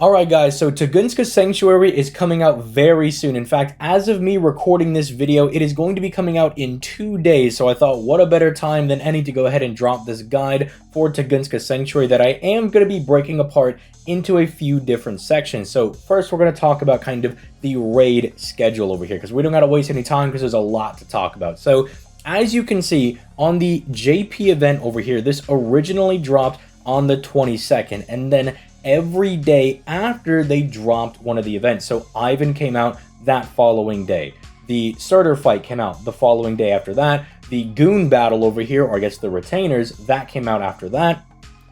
Alright guys, so Tunguska Sanctuary is coming out very soon. In fact, as of me recording this video, it is going to be coming out in 2 days. So I thought, what a better time than any to go ahead and drop this guide for Tunguska Sanctuary that I am going to be breaking apart into a few different sections. So first we're going to talk about kind of the raid schedule over here, because we don't got to waste any time because there's a lot to talk about. So as you can see on the JP event over here, this originally dropped on the 22nd, and then every day after they dropped one of the events. So Ivan came out that following day. The Surtur fight came out the following day after that. The Goon battle over here, or I guess the Retainers, that came out after that.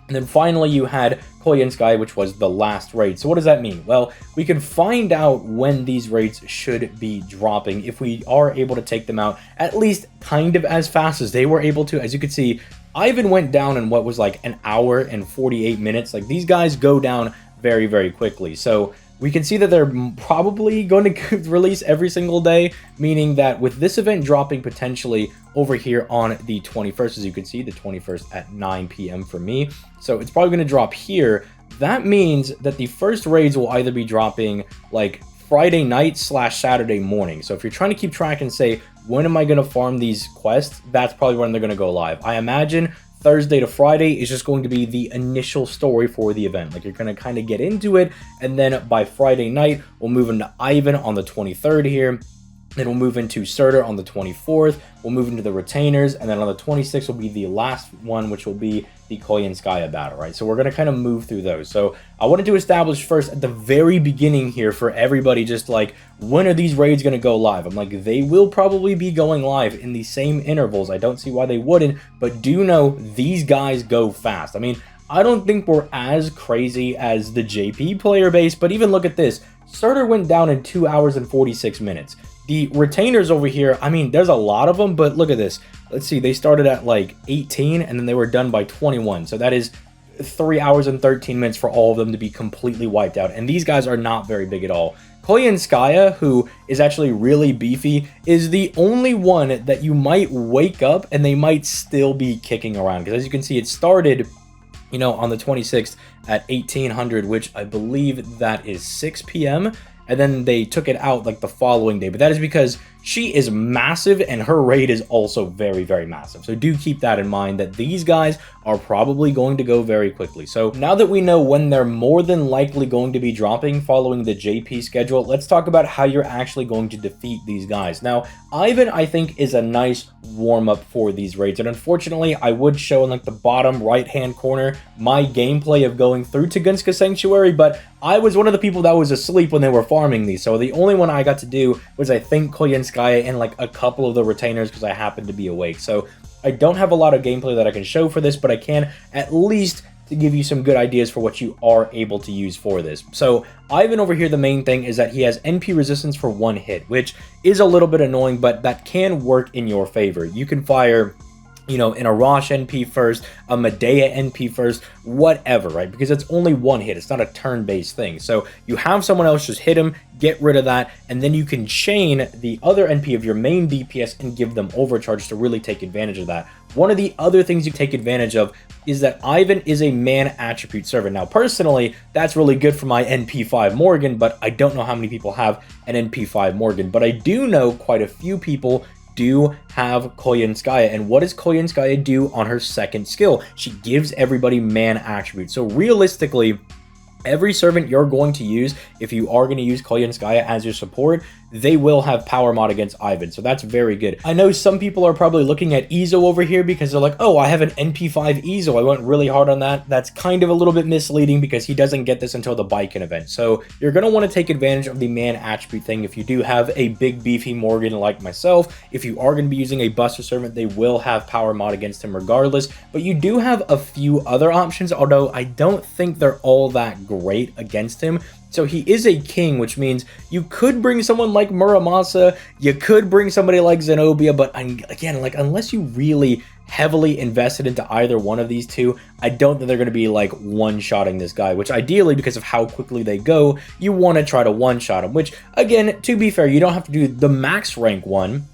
And then finally you had Koyansky, which was the last raid. So what does that mean? Well, we can find out when these raids should be dropping if we are able to take them out at least kind of as fast as they were able to. As you can see, Ivan went down in what was like an hour and 48 minutes. Like, these guys go down very, very quickly. So we can see that they're probably going to release every single day, meaning that with this event dropping potentially over here on the 21st, as you can see, the 21st at 9 p.m. for me. So it's probably going to drop here. That means that the first raids will either be dropping like Friday night / Saturday morning. So if you're trying to keep track and say, when am I going to farm these quests, that's probably when they're going to go live. I imagine Thursday to Friday is just going to be the initial story for the event. Like, you're going to kind of get into it, and then by Friday night, we'll move into Ivan on the 23rd here. Then we'll move into Surtur on the 24th. We'll move into the Retainers, and then on the 26th will be the last one, which will be the Koyanskaya battle, right? So we're going to kind of move through those. So I wanted to establish first at the very beginning here for everybody, just like, when are these raids going to go live? I'm like, they will probably be going live in the same intervals. I don't see why they wouldn't, but do know these guys go fast. I mean, I don't think we're as crazy as the JP player base, but even look at this. Surtur went down in 2 hours and 46 minutes. The Retainers over here, I mean, there's a lot of them, but look at this. Let's see, they started at like 18, and then they were done by 21. So that is 3 hours and 13 minutes for all of them to be completely wiped out. And these guys are not very big at all. Koyanskaya, who is actually really beefy, is the only one that you might wake up and they might still be kicking around. Because as you can see, it started, you know, on the 26th at 1800, which I believe that is 6 p.m. And then they took it out like the following day. But that is because she is massive and her raid is also very, very massive. So do keep that in mind, that these guys are probably going to go very quickly. So now that we know when they're more than likely going to be dropping following the JP schedule, let's talk about how you're actually going to defeat these guys. Now, Ivan, I think, is a nice warm-up for these raids. And unfortunately, I would show in like the bottom right-hand corner my gameplay of going through Tunguska Sanctuary, but I was one of the people that was asleep when they were farming these. So the only one I got to do was, I think, Koyanskaya and like a couple of the Retainers because I happened to be awake. So I don't have a lot of gameplay that I can show for this, but I can at least to give you some good ideas for what you are able to use for this. So Ivan over here, the main thing is that he has NP resistance for 1 hit, which is a little bit annoying, but that can work in your favor. You can fire, you know, an Arash NP first, a Medea NP first, whatever, right? Because it's only 1 hit. It's not a turn-based thing. So you have someone else just hit him, get rid of that, and then you can chain the other NP of your main DPS and give them overcharge to really take advantage of that. One of the other things you take advantage of is that Ivan is a man attribute servant. Now, personally, that's really good for my NP5 Morgan, but I don't know how many people have an NP5 Morgan. But I do know quite a few people do have Koyanskaya. And what does Koyanskaya do on her second skill? She gives everybody man attributes. So realistically, every servant you're going to use, if you are going to use Koyanskaya as your support, they will have power mod against Ivan. So that's very good. I know some people are probably looking at Yugioh over here because they're like, oh, I have an NP5 Yugioh. I went really hard on that. That's kind of a little bit misleading because he doesn't get this until the Biken event. So you're going to want to take advantage of the man attribute thing. If you do have a big beefy Morgan like myself, if you are going to be using a Buster servant, they will have power mod against him regardless. But you do have a few other options, although I don't think they're all that great against him. So he is a king, which means you could bring someone like Muramasa, you could bring somebody like Zenobia, but again, like, unless you really heavily invested into either one of these two, I don't think they're going to be like one-shotting this guy, which ideally, because of how quickly they go, you want to try to one-shot him, which, again, to be fair, you don't have to do the max rank one.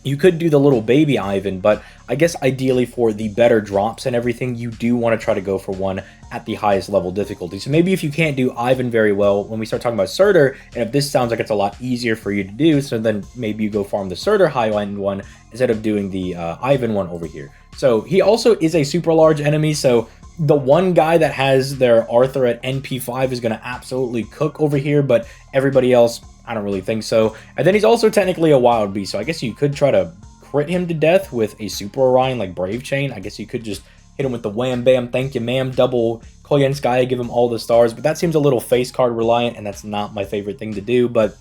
You could do the little baby Ivan, but I guess ideally for the better drops and everything, you do want to try to go for one at the highest level difficulty. So maybe if you can't do Ivan very well, when we start talking about Surtur, and if this sounds like it's a lot easier for you to do, so then maybe you go farm the Surtur high-end one instead of doing the Ivan one over here. So he also is a super large enemy, so the one guy that has their Arthur at NP5 is going to absolutely cook over here, but everybody else, I don't really think so. And then he's also technically a wild beast, so I guess you could try to crit him to death with a Super Orion like Brave Chain. I guess you could just hit him with the wham bam, thank you ma'am, double Koyenskaya, give him all the stars, but that seems a little face card reliant, and that's not my favorite thing to do. But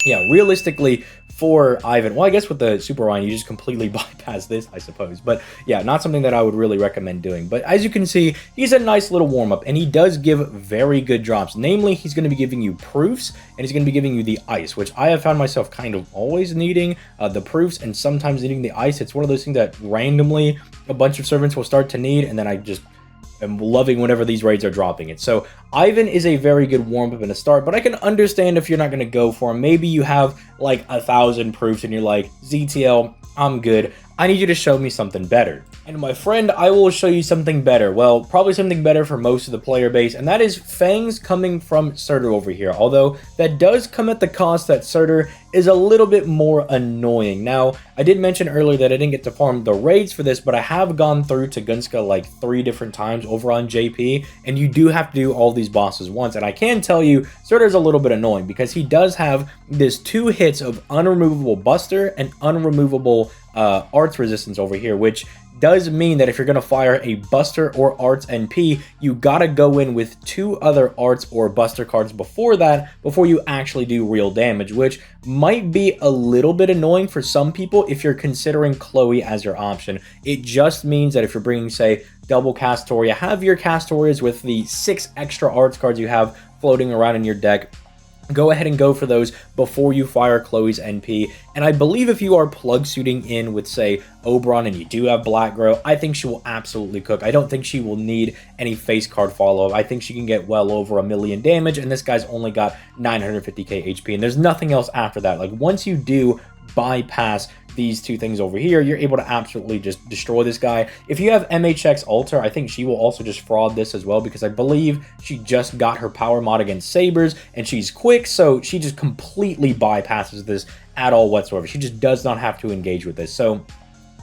yeah, realistically, for Ivan, well, I guess with the Super Orion, you just completely bypass this, I suppose. But yeah, not something that I would really recommend doing. But as you can see, he's a nice little warm-up, and he does give very good drops. Namely, he's going to be giving you proofs, and he's going to be giving you the ice, which I have found myself kind of always needing the proofs and sometimes needing the ice. It's one of those things that randomly a bunch of servants will start to need, and then I just am loving whenever these raids are dropping it. So Ivan is a very good warm-up and a start, but I can understand if you're not going to go for him. Maybe you have like 1,000 proofs and you're like, ZTL, I'm good. I need you to show me something better. And my friend, I will show you something better. Well, probably something better for most of the player base, and that is Fangs coming from Surtur over here. Although that does come at the cost that Surtur is a little bit more annoying. Now, I did mention earlier that I didn't get to farm the raids for this, but I have gone through Tunguska like 3 different times over on JP, and you do have to do all these bosses once. And I can tell you, Surtur's a little bit annoying because he does have this 2 hits of unremovable Buster and unremovable arts resistance over here, which does mean that if you're going to fire a Buster or Arts NP, you gotta go in with 2 other Arts or Buster cards before that, before you actually do real damage, which might be a little bit annoying for some people if you're considering Chloe as your option. It just means that if you're bringing, say, double Castoria, have your Castorias with the 6 extra Arts cards you have floating around in your deck. Go ahead and go for those before you fire Chloe's NP. And I believe if you are plug suiting in with, say, Oberon and you do have Black Grow, I think she will absolutely cook. I don't think she will need any face card follow-up. I think she can get well over 1,000,000 damage, and this guy's only got 950k HP, and there's nothing else after that. Like, once you do bypass these 2 things over here, you're able to absolutely just destroy this guy. If you have MHX Alter, I think she will also just fraud this as well, because I believe she just got her power mod against Sabers, and she's quick, so she just completely bypasses this at all whatsoever. She just does not have to engage with this. So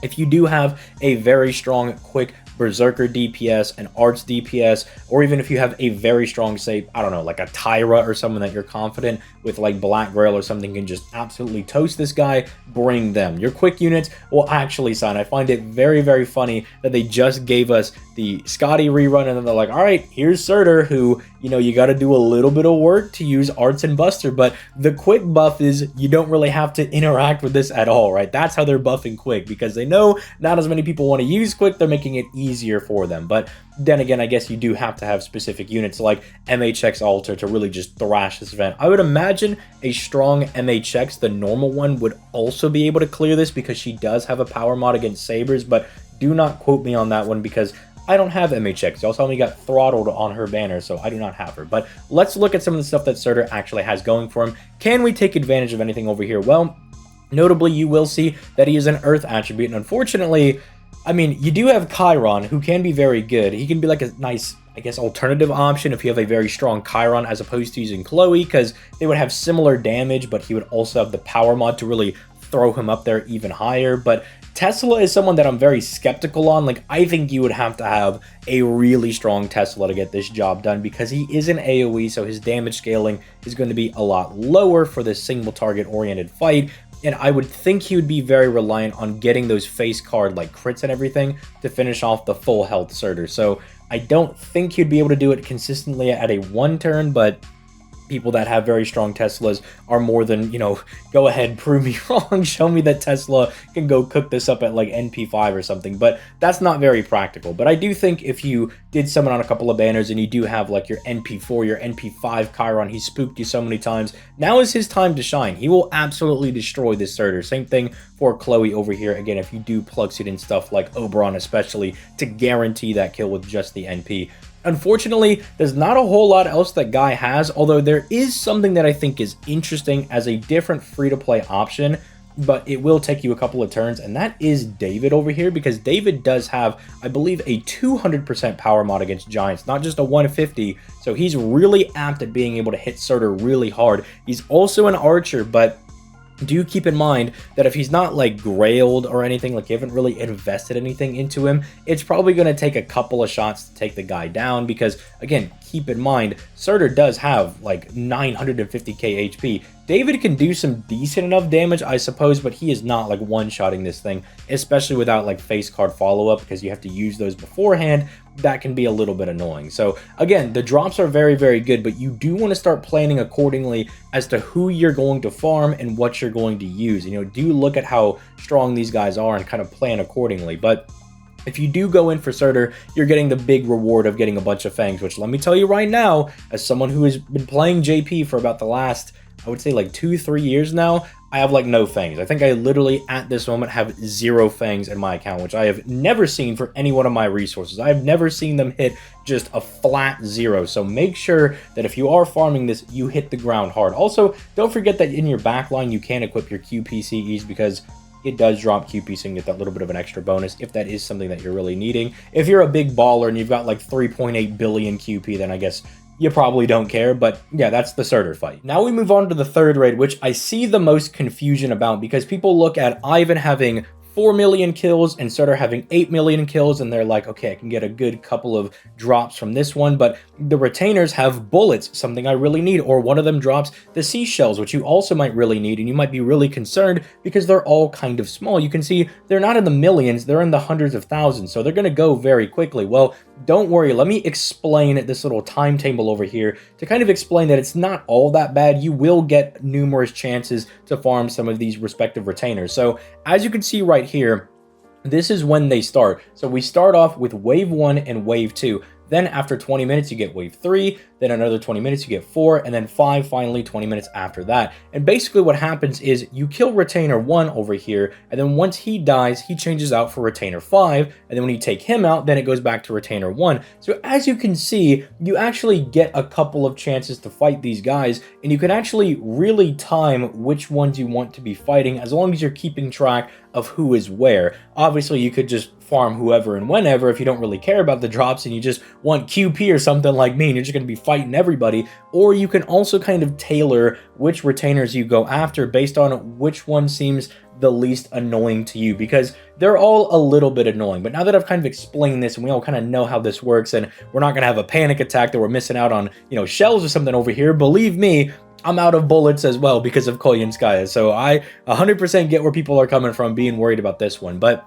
if you do have a very strong, quick Berserker DPS, an Arts DPS, or even if you have a very strong, say, I don't know, like a Tyra or someone that you're confident with, like Black Grail or something, can just absolutely toast this guy, bring them. Your quick units will actually sign. I find it very, very funny that they just gave us the Scotty rerun, and then they're like, all right, here's Surtur, who, you know, you got to do a little bit of work to use Arts and Buster, but the quick buff is you don't really have to interact with this at all, right? That's how they're buffing quick, because they know not as many people want to use quick, they're making it easier for them. But then again, I guess you do have to have specific units like MHX Alter to really just thrash this event. I would imagine a strong MHX, the normal one, would also be able to clear this because she does have a power mod against Sabers, but do not quote me on that one because I don't have MHX. Y'all saw me got throttled on her banner, so I do not have her. But let's look at some of the stuff that Surtur actually has going for him. Can we take advantage of anything over here? Well, notably, you will see that he is an Earth attribute, and unfortunately, I mean, you do have Chiron, who can be very good. He can be like a nice, I guess, alternative option if you have a very strong Chiron as opposed to using Chloe, because they would have similar damage, but he would also have the power mod to really throw him up there even higher. But Tesla is someone that I'm very skeptical on. Like, I think you would have to have a really strong Tesla to get this job done, because he is an AoE, so his damage scaling is going to be a lot lower for this single target oriented fight. And I would think he would be very reliant on getting those face card like crits and everything to finish off the full health Surtur. So I don't think he'd be able to do it consistently at a 1 turn, but people that have very strong Teslas are more than, you know, go ahead, prove me wrong, show me that Tesla can go cook this up at like NP5 or something, but that's not very practical. But I do think if you did summon on a couple of banners and you do have like your NP4, your NP5 Chiron, he spooked you so many times, now is his time to shine. He will absolutely destroy this Surtur. Same thing for Chloe over here, again, if you do plug seed in stuff like Oberon especially to guarantee that kill with just the NP. Unfortunately, there's not a whole lot else that Guy has, although there is something that I think is interesting as a different free-to-play option. but it will take you a couple of turns, and that is David over here, because David does have, I believe, a 200% power mod against giants, not just a 150, so he's really apt at being able to hit Surtur really hard. He's also an archer, but do keep in mind that if he's not like grailed or anything, like you haven't really invested anything into him, it's probably going to take a couple of shots to take the guy down, because again, keep in mind, Surtur does have like 950k HP. David can do some decent enough damage, I suppose, but he is not like one-shotting this thing, especially without like face card follow-up, because you have to use those beforehand. That can be a little bit annoying. So again, the drops are very, very good, but you do want to start planning accordingly as to who you're going to farm and what you're going to use. You know, do look at how strong these guys are and kind of plan accordingly. But if you do go in for Surtur, you're getting the big reward of getting a bunch of fangs, which let me tell you right now, as someone who has been playing JP for about the last, I would say like 2-3 years now, I have like no fangs. I think I literally at this moment have 0 fangs in my account, which I have never seen for any one of my resources. I have never seen them hit just a flat 0. So make sure that if you are farming this, you hit the ground hard. Also, don't forget that in your backline, you can equip your QPCEs, because it does drop QP, so you can get that little bit of an extra bonus if that is something that you're really needing. If you're a big baller and you've got like 3.8 billion QP, then I guess you probably don't care, but yeah, that's the Surtur fight. Now we move on to the third raid, which I see the most confusion about, because people look at Ivan having 4 million kills and Surtur having 8 million kills, and they're like, okay, I can get a good couple of drops from this one, but the retainers have bullets, something I really need, or one of them drops the seashells, which you also might really need, and you might be really concerned because they're all kind of small. You can see they're not in the millions, they're in the hundreds of thousands, so they're going to go very quickly. Well, don't worry, let me explain this little timetable over here to kind of explain that it's not all that bad. You will get numerous chances to farm some of these respective retainers. So as you can see right here, this is when they start. So we start off with wave 1 and wave 2. Then after 20 minutes, you get wave 3, then another 20 minutes, you get 4, and then 5, finally 20 minutes after that. And basically what happens is you kill retainer 1 over here, and then once he dies, he changes out for retainer 5, and then when you take him out, then it goes back to retainer 1. So as you can see, you actually get a couple of chances to fight these guys, and you can actually really time which ones you want to be fighting, as long as you're keeping track of who is where. Obviously, you could just farm whoever and whenever if you don't really care about the drops and you just want QP or something like me and you're just going to be fighting everybody. Or you can also kind of tailor which retainers you go after based on which one seems the least annoying to you, because they're all a little bit annoying. But now that I've kind of explained this and we all kind of know how this works, and we're not going to have a panic attack that we're missing out on, you know, shells or something over here, believe me, I'm out of bullets as well because of Koyanskaya. So I 100% get where people are coming from being worried about this one, but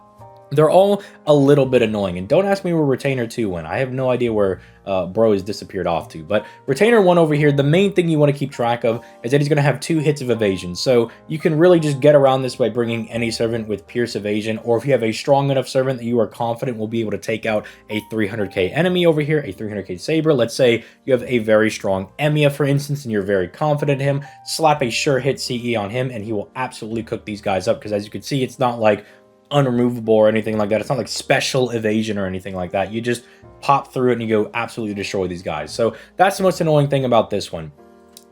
they're all a little bit annoying. And don't ask me where Retainer 2 went. I have no idea where Bro has disappeared off to. But Retainer 1 over here, the main thing you want to keep track of is that he's going to have 2 hits of evasion. So you can really just get around this by bringing any servant with Pierce evasion, or if you have a strong enough servant that you are confident will be able to take out a 300k enemy over here, a 300k Saber. Let's say you have a very strong Emiya, for instance, and you're very confident in him. Slap a sure hit CE on him, and he will absolutely cook these guys up, because as you can see, it's not like unremovable or anything like that. It's not like special evasion or anything like that. You just pop through it and you go absolutely destroy these guys. So that's the most annoying thing about this one.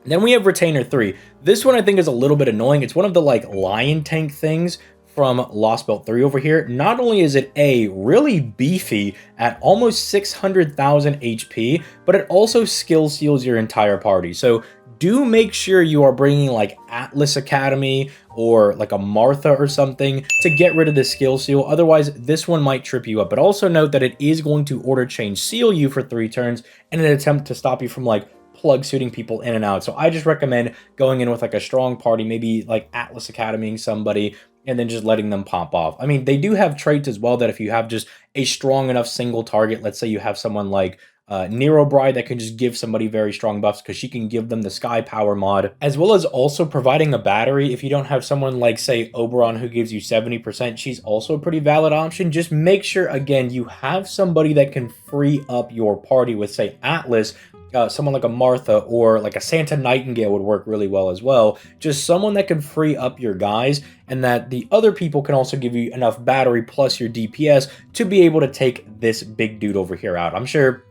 Then we have Retainer 3. This one I think is a little bit annoying. It's one of the like lion tank things from Lost Belt 3 over here. Not only is it really beefy at almost 600,000 HP, but it also skill seals your entire party. So do make sure you are bringing like Atlas Academy or like a Martha or something to get rid of the skill seal. Otherwise, this one might trip you up. But also note that it is going to order change seal you for 3 turns in an attempt to stop you from like plug suiting people in and out. So I just recommend going in with like a strong party, maybe like Atlas Academying somebody, and then just letting them pop off. I mean, they do have traits as well that if you have just a strong enough single target, let's say you have someone like Nero Bride that can just give somebody very strong buffs, because she can give them the Sky Power mod, as well as also providing a battery. If you don't have someone like, say, Oberon who gives you 70%, she's also a pretty valid option. Just make sure, again, you have somebody that can free up your party with, say, Atlas. Someone like a Martha or like a Santa Nightingale would work really well as well. Just someone that can free up your guys, and that the other people can also give you enough battery plus your DPS to be able to take this big dude over here out. I'm sure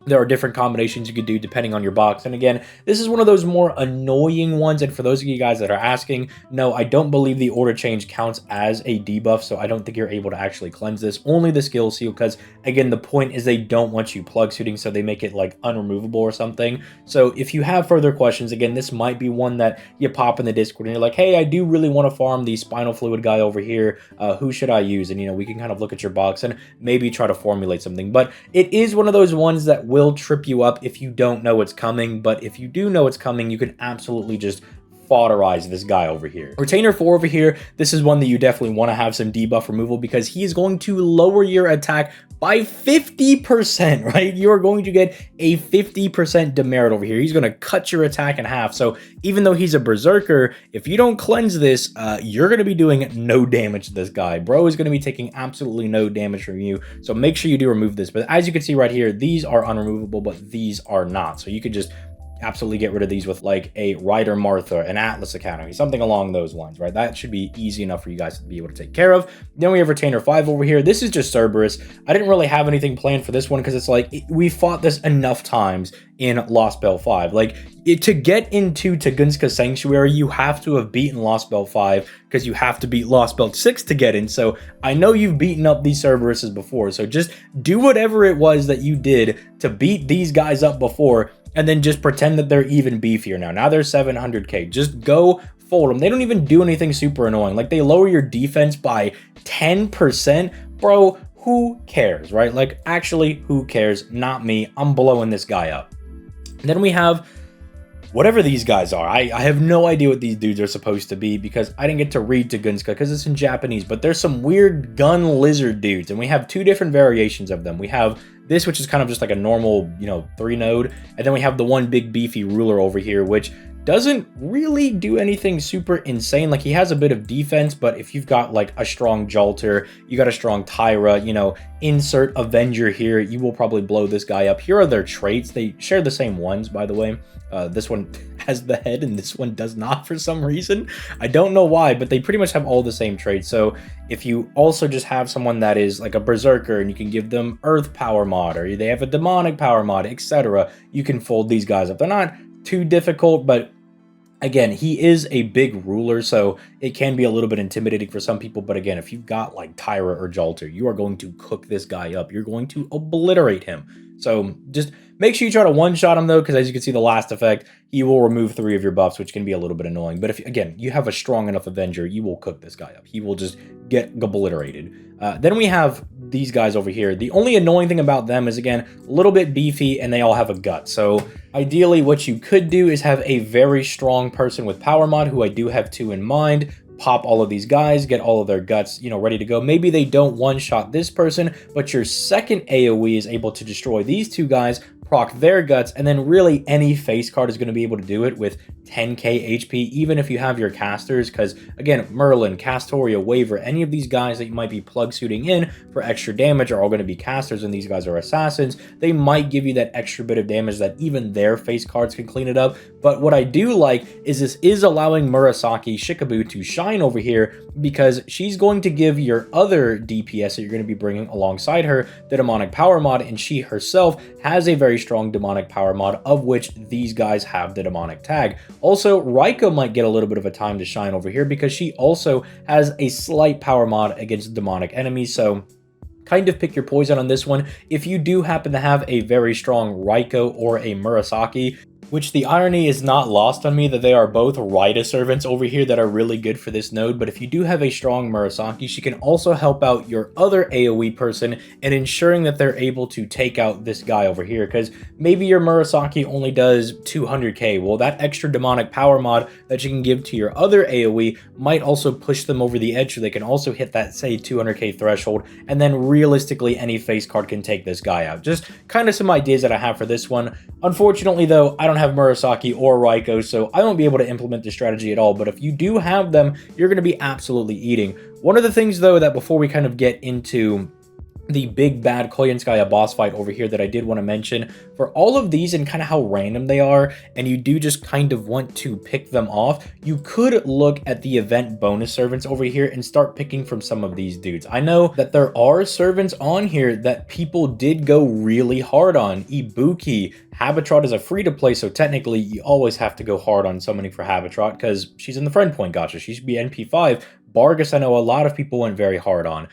There are different combinations you could do depending on your box. And again, this is one of those more annoying ones. And for those of you guys that are asking, no, I don't believe the order change counts as a debuff. So I don't think you're able to actually cleanse this. Only the skill seal, because again, the point is they don't want you plug suiting, so they make it like unremovable or something. So if you have further questions, again, this might be one that you pop in the Discord and you're like, hey, I do really want to farm the spinal fluid guy over here. Who should I use? And, you know, we can kind of look at your box and maybe try to formulate something. But it is one of those ones that will trip you up if you don't know it's coming. But if you do know it's coming, you can absolutely just foderize this guy over here. Retainer 4 over here, this is one that you definitely want to have some debuff removal, because he is going to lower your attack by 50%, right? You're going to get a 50% demerit over here. He's going to cut your attack in half. So even though he's a berserker, if you don't cleanse this, you're going to be doing no damage to this guy. Bro is going to be taking absolutely no damage from you. So make sure you do remove this. But as you can see right here, these are unremovable, but these are not. So you could just absolutely get rid of these with like a Ryder Martha, an Atlas Academy, something along those lines, right? That should be easy enough for you guys to be able to take care of. Then we have Retainer 5 over here. This is just Cerberus. I didn't really have anything planned for this one because it's like we fought this enough times in Lost Belt 5. Like to get into Tunguska Sanctuary, you have to have beaten Lost Belt 5 because you have to beat Lost Belt 6 to get in. So I know you've beaten up these Cerberuses before. So just do whatever it was that you did to beat these guys up before, and then just pretend that they're even beefier now. Now they're 700k. Just go fold them. They don't even do anything super annoying. Like they lower your defense by 10%. Bro, who cares, right? Like actually, who cares? Not me. I'm blowing this guy up. And then we have whatever these guys are. I have no idea what these dudes are supposed to be because I didn't get to read Tunguska because it's in Japanese, but there's some weird gun lizard dudes, and we have two different variations of them. We have this, which is kind of just like a normal, you know, 3-node, and then we have the one big beefy ruler over here, which doesn't really do anything super insane. Like he has a bit of defense, but if you've got like a strong Jolter, you got a strong Tyra, you know, insert Avenger here, you will probably blow this guy up. Here are their traits. They share the same ones, by the way. This one has the head and this one does not for some reason. I don't know why, but they pretty much have all the same traits. So if you also just have someone that is like a berserker and you can give them earth power mod, or they have a demonic power mod, etc., you can fold these guys up. They're not too difficult, but again, he is a big ruler, so it can be a little bit intimidating for some people. But again, if you've got like Tyra or Jolter, you are going to cook this guy up. You're going to obliterate him. So just make sure you try to one-shot him though, because as you can see, the last effect, he will remove 3 of your buffs, which can be a little bit annoying. But if, again, you have a strong enough Avenger, you will cook this guy up. He will just get obliterated. Then we have these guys over here. The only annoying thing about them is, again, a little bit beefy, and they all have a gut. So ideally, what you could do is have a very strong person with power mod, who I do have 2 in mind. Pop all of these guys, get all of their guts, you know, ready to go. Maybe they don't one-shot this person, but your second AoE is able to destroy these 2 guys, proc their guts, and then really any face card is going to be able to do it with 10k HP, even if you have your casters, because again, Merlin, Castoria, Waver, any of these guys that you might be plug suiting in for extra damage are all going to be casters, and these guys are assassins. They might give you that extra bit of damage that even their face cards can clean it up. But what I do like is this is allowing Murasaki Shikabue to shine over here, because she's going to give your other DPS that you're going to be bringing alongside her the demonic power mod, and she herself has a very strong demonic power mod, of which these guys have the demonic tag. Also, Raiko might get a little bit of a time to shine over here because she also has a slight power mod against demonic enemies. So kind of pick your poison on this one. If you do happen to have a very strong Raiko or a Murasaki, which the irony is not lost on me that they are both Raida servants over here that are really good for this node, but if you do have a strong Murasaki, she can also help out your other AoE person in ensuring that they're able to take out this guy over here, because maybe your Murasaki only does 200k. Well, that extra demonic power mod that you can give to your other AoE might also push them over the edge, so they can also hit that, say, 200k threshold, and then realistically any face card can take this guy out. Just kind of some ideas that I have for this one. Unfortunately though, I don't have Murasaki or Raiko, so I won't be able to implement this strategy at all, but if you do have them, you're going to be absolutely eating. One of the things though that before we kind of get into the big bad Koyanskaya boss fight over here that I did want to mention, for all of these and kind of how random they are, and you do just kind of want to pick them off, you could look at the event bonus servants over here and start picking from some of these dudes. I know that there are servants on here that people did go really hard on. Ibuki, Habitrot is a free-to-play, so technically you always have to go hard on summoning for Habitrot because she's in the friend point gacha. She should be NP5. Bargus, I know a lot of people went very hard on.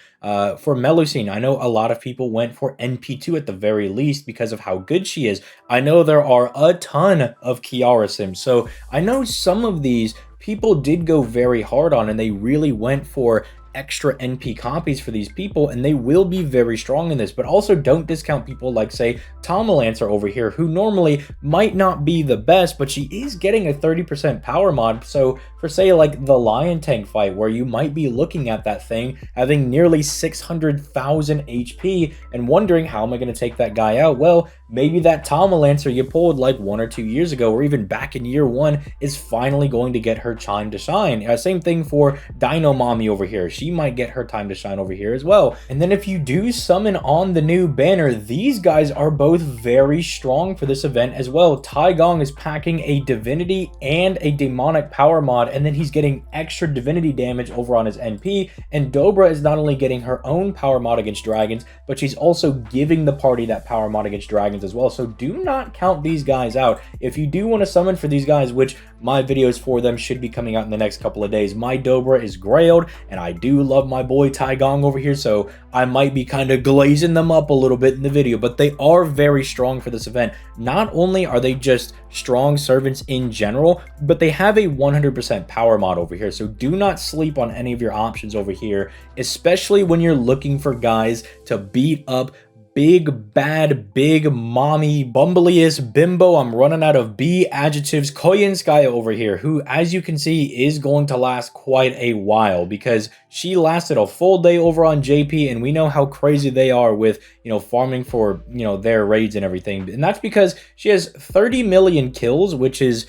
For Melusine, I know a lot of people went for NP2 at the very least because of how good she is. I know there are a ton of Kiara Sims, so I know some of these people did go very hard on and they really went for extra NP copies for these people, and they will be very strong in this. But also don't discount people like, say, Tomalancer over here, who normally might not be the best, but she is getting a 30% power mod. So for, say, like the Lion Tank fight, where you might be looking at that thing having nearly 600,000 HP and wondering, how am I going to take that guy out? Well, maybe that Tomalancer you pulled like 1 or 2 years ago, or even back in year 1, is finally going to get her time to shine. Same thing for Dino Mommy over here. She might get her time to shine over here as well. And then if you do summon on the new banner, these guys are both very strong for this event as well. Taigong is packing a divinity and a demonic power mod, and then he's getting extra divinity damage over on his NP. And Dobra is not only getting her own power mod against dragons, but she's also giving the party that power mod against dragons as well. So do not count these guys out. If you do want to summon for these guys, which my videos for them should be coming out in the next couple of days, my Dobra is grailed, and I do love my boy Taigong over here, so I might be kind of glazing them up a little bit in the video, but they are very strong for this event. Not only are they just strong servants in general, but they have a 100% power mod over here, so do not sleep on any of your options over here, especially when you're looking for guys to beat up big bad big mommy bumbliest bimbo. I'm running out of B adjectives. Koyenskaya over here, who, as you can see, is going to last quite a while because she lasted a full day over on JP, and we know how crazy they are with, farming for, their raids and everything. And that's because she has 30 million kills, which is,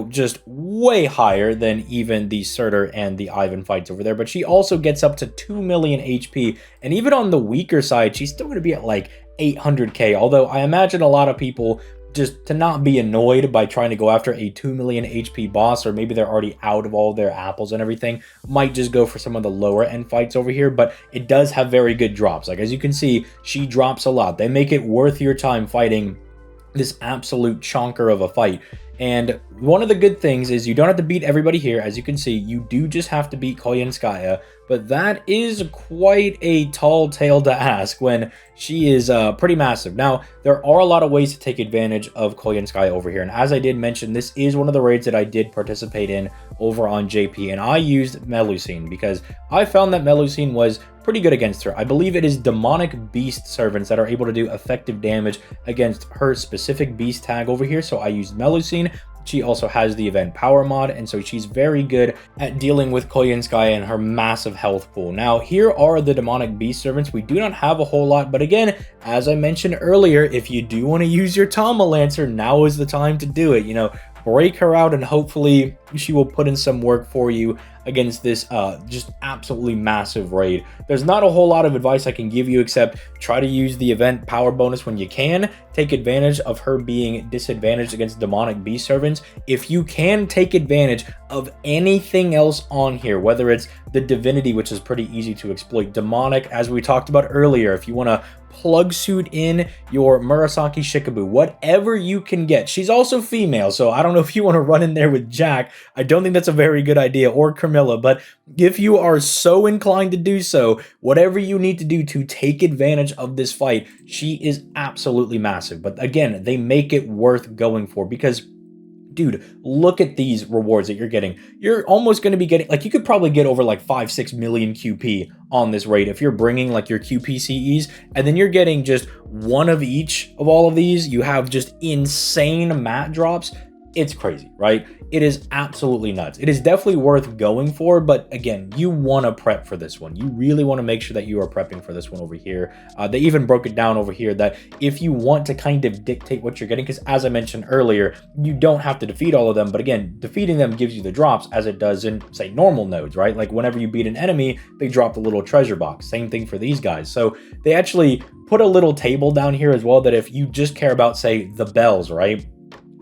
just way higher than even the Surtur and the Ivan fights over there. But she also gets up to 2 million HP. And even on the weaker side, she's still going to be at like 800k. Although I imagine a lot of people, just to not be annoyed by trying to go after a 2 million HP boss, or maybe they're already out of all their apples and everything, might just go for some of the lower end fights over here. But it does have very good drops. Like, as you can see, she drops a lot. They make it worth your time fighting this absolute chonker of a fight. And one of the good things is you don't have to beat everybody here. As you can see, you do just have to beat Koyenskaya, but that is quite a tall tale to ask when she is pretty massive. Now, there are a lot of ways to take advantage of Koyenskaya over here, and as I did mention, this is one of the raids that I did participate in over on JP, and I used Melusine because I found that Melusine was pretty good against her. I believe it is demonic beast servants that are able to do effective damage against her specific beast tag over here, so I used Melusine. She also has the event power mod, and so she's very good at dealing with Koyenskaya and her massive health pool. Now, here are the demonic beast servants. We do not have a whole lot, but again, as I mentioned earlier, if you do want to use your Tomalancer, now is the time to do it. Break her out, and hopefully she will put in some work for you against this just absolutely massive raid. There's not a whole lot of advice I can give you except try to use the event power bonus when you can. Take advantage of her being disadvantaged against demonic beast servants. If you can take advantage of anything else on here, whether it's the divinity, which is pretty easy to exploit, demonic, as we talked about earlier, if you want to plug suit in your Murasaki Shikabu, whatever you can get. She's also female, so I don't know if you want to run in there with Jack. I don't think that's a very good idea, or Carmilla, but if you are so inclined to do so, whatever you need to do to take advantage of this fight, she is absolutely massive. But again, they make it worth going for because, dude, look at these rewards that you're getting. You're almost going to be getting, like, you could probably get over like 5-6 million QP on this raid if you're bringing like your QPCEs, and then you're getting just one of each of all of these. You have just insane mat drops. it's crazy, right? It is absolutely nuts. It is definitely worth going for, but again, you want to prep for this one. You really want to make sure that you are prepping for this one over here. They even broke it down over here that if you want to kind of dictate what you're getting, because as I mentioned earlier, you don't have to defeat all of them, but again, defeating them gives you the drops as it does in, say, normal nodes, right? Like whenever you beat an enemy, they drop the little treasure box. Same thing for these guys. So they actually put a little table down here as well that if you just care about, say, the bells, right?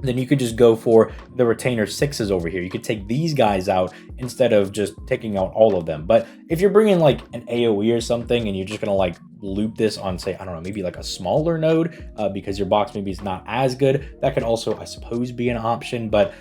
Then you could just go for the retainer 6s over here. You could take these guys out instead of just taking out all of them. But if you're bringing like an AoE or something and you're just gonna like loop this on, say, I don't know, maybe like a smaller node because your box maybe is not as good, that could also, I suppose, be an option. But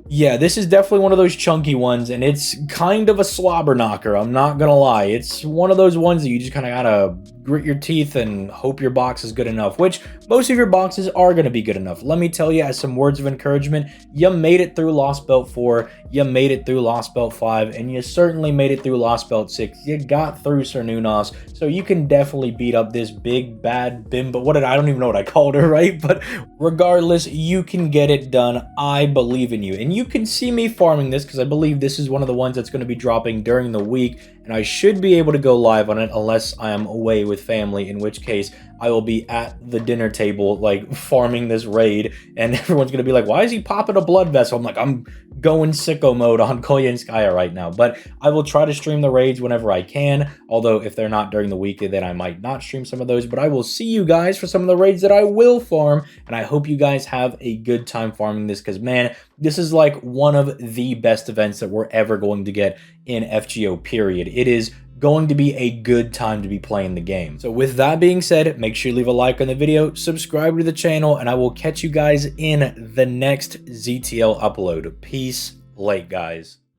yeah, this is definitely one of those chunky ones, and it's kind of a slobber knocker, I'm not gonna lie. It's one of those ones that you just kind of gotta grit your teeth and hope your box is good enough, which most of your boxes are gonna be good enough. Let me tell you, as some words of encouragement, you made it through Lost Belt 4, you made it through Lost Belt 5, and you certainly made it through Lost Belt 6. You got through Sir Nunos, so you can definitely beat up this big bad bimbo. I don't even know what I called her, right? But regardless, you can get it done. I believe in you, and you can see me farming this because I believe this is one of the ones that's going to be dropping during the week, and I should be able to go live on it unless I am away with family, in which case I will be at the dinner table like farming this raid, and everyone's going to be like, why is he popping a blood vessel? I'm like, I'm going sicko mode on Koyenskaya right now, but I will try to stream the raids whenever I can, although if they're not during the week, then I might not stream some of those, but I will see you guys for some of the raids that I will farm, and I hope you guys have a good time farming this, because man, this is like one of the best events that we're ever going to get in FGO, period. It is going to be a good time to be playing the game. So with that being said, make sure you leave a like on the video, subscribe to the channel, and I will catch you guys in the next ZTL upload. Peace, late guys.